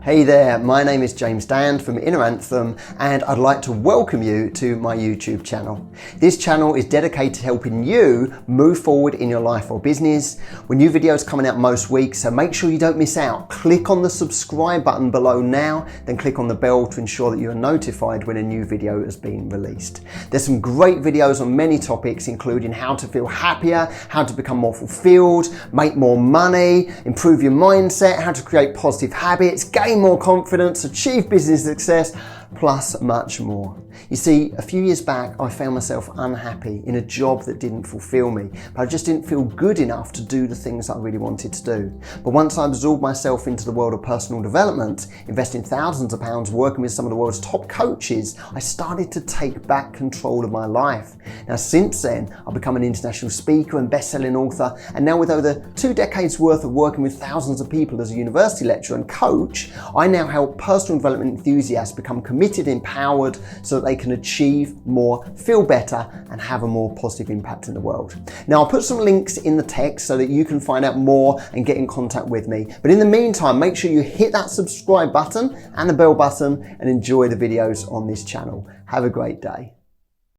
Hey there, my name is James Dann from Anthem, and I'd like to welcome you to my YouTube channel. This channel is dedicated to helping you move forward in your life or business. With new videos coming out most weeks, so make sure you don't miss out. Click on the subscribe button below now, then click on the bell to ensure that you are notified when a new video has been released. There's some great videos on many topics, including how to feel happier, how to become more fulfilled, make more money, improve your mindset, how to create positive habits, gain more confidence, achieve business success, plus much more. You see, a few years back, I found myself unhappy in a job that didn't fulfill me, but I just didn't feel good enough to do the things I really wanted to do. But once I absorbed myself into the world of personal development, investing thousands of pounds working with some of the world's top coaches, I started to take back control of my life. Now, since then, I've become an international speaker and best-selling author, and now with over 2 decades worth of working with thousands of people as a university lecturer and coach, I now help personal development enthusiasts become committed, empowered, so that they can achieve more, feel better, and have a more positive impact in the world. Now, I'll put some links in the text so that you can find out more and get in contact with me. But in the meantime, make sure you hit that subscribe button and the bell button and enjoy the videos on this channel. Have a great day.